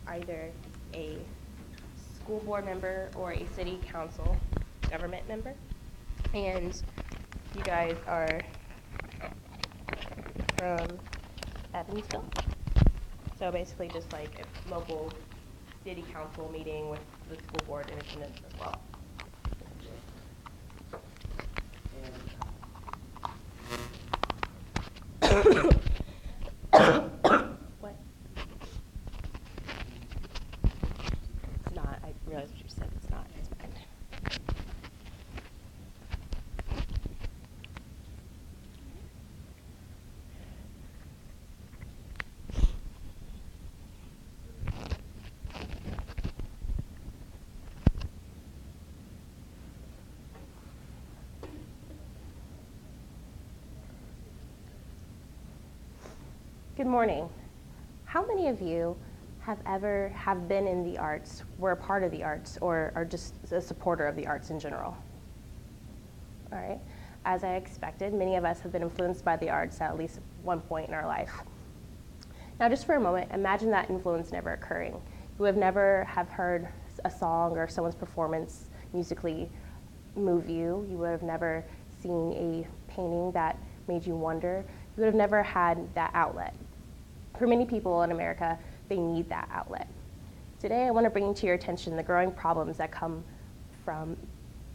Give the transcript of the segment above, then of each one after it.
either a school board member or a city council government member. And you guys are from Evansville. So basically just like a local city council meeting with the school board in attendance as well. What? It's not. I realized what you said. It's not. It's fine. Good morning. How many of you have been in the arts, were a part of the arts, or are just a supporter of the arts in general? All right. As I expected, many of us have been influenced by the arts at least one point in our life. Now, just for a moment, imagine that influence never occurring. You would never have heard a song or someone's performance musically move you. You would have never seen a painting that made you wonder. You would have never had that outlet. For many people in America, they need that outlet. Today, I want to bring to your attention the growing problems that come from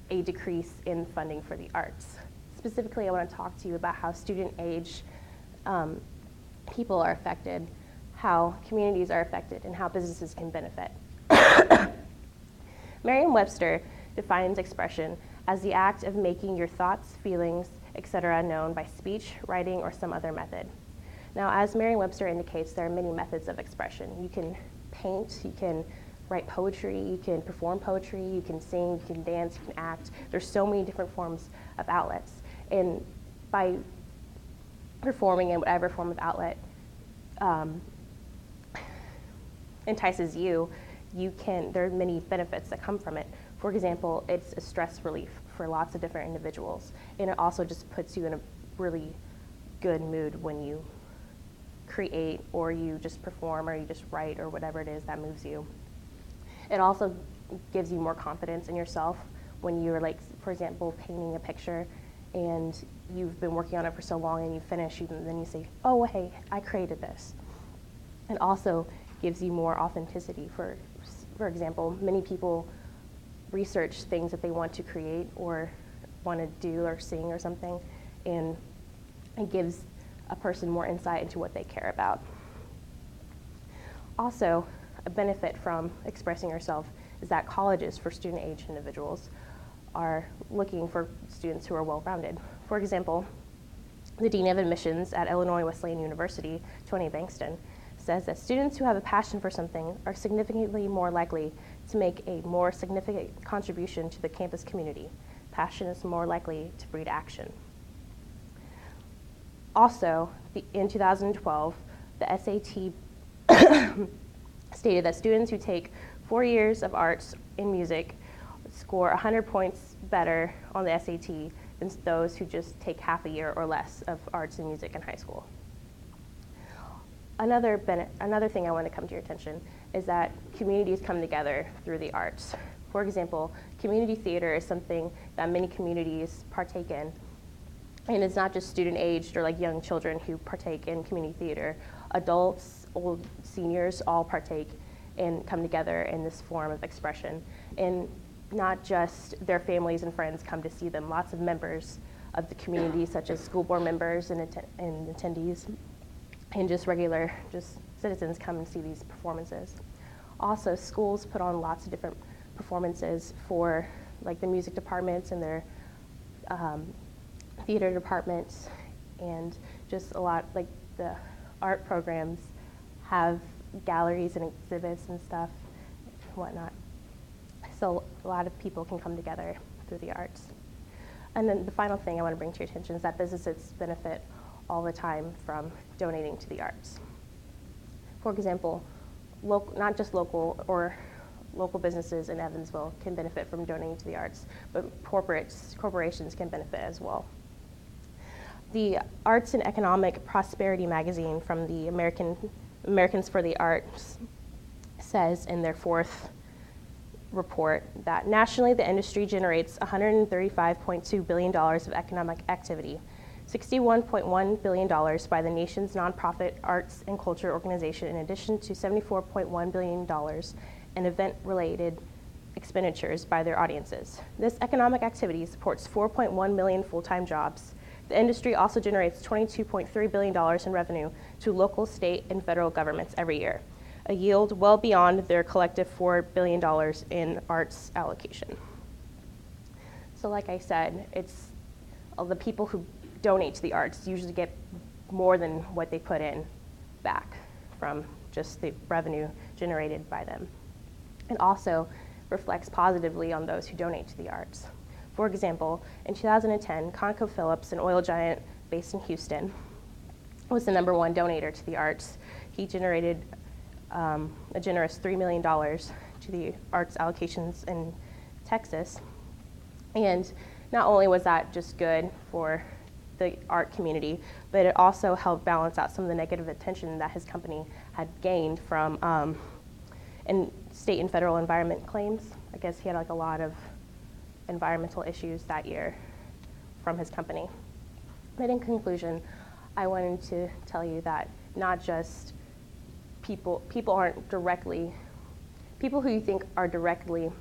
a decrease in funding for the arts. Specifically, I want to talk to you about how student age people are affected, how communities are affected, and how businesses can benefit. Merriam-Webster defines expression as the act of making your thoughts, feelings, etc. known by speech, writing, or some other method. Now, as Merriam-Webster indicates, there are many methods of expression. You can paint, you can write poetry, you can perform poetry, you can sing, you can dance, you can act. There's so many different forms of outlets. And by performing in whatever form of outlet entices you, there are many benefits that come from it. For example, it's a stress relief for lots of different individuals. And it also just puts you in a really good mood when you create, or you just perform, or you just write, or whatever it is that moves you. It also gives you more confidence in yourself when you're, like, for example, painting a picture and you've been working on it for so long and you finish, and then you say, oh, hey, I created this. It also gives you more authenticity. For example, many people research things that they want to create or want to do or sing or something, and it gives a person more insight into what they care about. Also, a benefit from expressing yourself is that colleges for student-age individuals are looking for students who are well-rounded. For example, the Dean of Admissions at Illinois Wesleyan University, Tony Bankston, says that students who have a passion for something are significantly more likely to make a more significant contribution to the campus community. Passion is more likely to breed action. Also, in 2012, the SAT stated that students who take 4 years of arts in music score 100 points better on the SAT than those who just take half a year or less of arts and music in high school. Another thing I want to come to your attention is that communities come together through the arts. For example, community theater is something that many communities partake in. And it's not just student-aged or like young children who partake in community theater. Adults, old seniors, all partake and come together in this form of expression. And not just their families and friends come to see them. Lots of members of the community, such as school board members and attendees, and just regular citizens come and see these performances. Also, schools put on lots of different performances for like the music departments and their theater departments, and just a lot, like the art programs have galleries and exhibits and stuff and whatnot. So a lot of people can come together through the arts. And then the final thing I want to bring to your attention is that businesses benefit all the time from donating to the arts. For example, not just local businesses in Evansville can benefit from donating to the arts, but corporations can benefit as well. The Arts and Economic Prosperity magazine from the Americans for the Arts says in their fourth report that nationally the industry generates $135.2 billion of economic activity, $61.1 billion by the nation's nonprofit arts and culture organization, in addition to $74.1 billion in event-related expenditures by their audiences. This economic activity supports 4.1 million full-time jobs. The industry also generates $22.3 billion in revenue to local, state, and federal governments every year, a yield well beyond their collective $4 billion in arts allocation. So like I said, it's the people who donate to the arts usually get more than what they put in back from just the revenue generated by them. It also reflects positively on those who donate to the arts. For example, in 2010, ConocoPhillips, an oil giant based in Houston, was the #1 donator to the arts. He generated a generous $3 million to the arts allocations in Texas. And not only was that just good for the art community, but it also helped balance out some of the negative attention that his company had gained from in state and federal environment claims. I guess he had like a lot of environmental issues that year from his company. But in conclusion, I wanted to tell you that not just people aren't directly, people who you think are directly,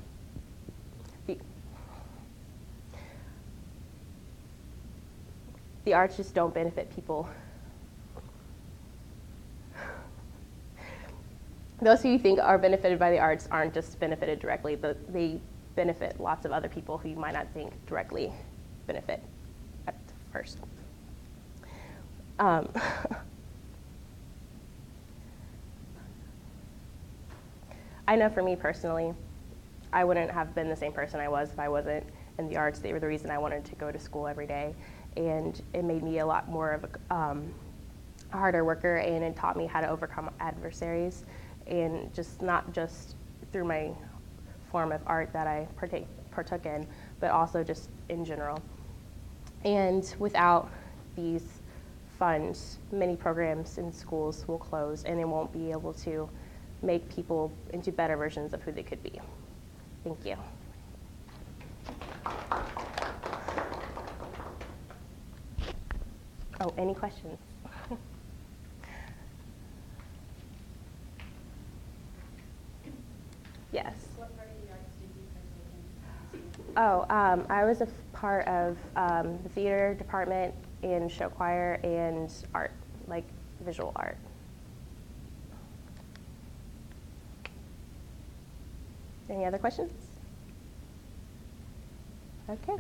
the arts just don't benefit people. Those who you think are benefited by the arts aren't just benefited directly, but they benefit lots of other people who you might not think directly benefit at first. I know for me personally, I wouldn't have been the same person I was if I wasn't in the arts. They were the reason I wanted to go to school every day, and it made me a lot more of a harder worker, and it taught me how to overcome adversaries, and not just through my form of art that I partook in, but also just in general. And without these funds, many programs in schools will close, and they won't be able to make people into better versions of who they could be. Thank you. Oh, any questions? Yes. What part of the arts did you partake in? I was a part of the theater department and show choir and art, like visual art. Any other questions? Okay.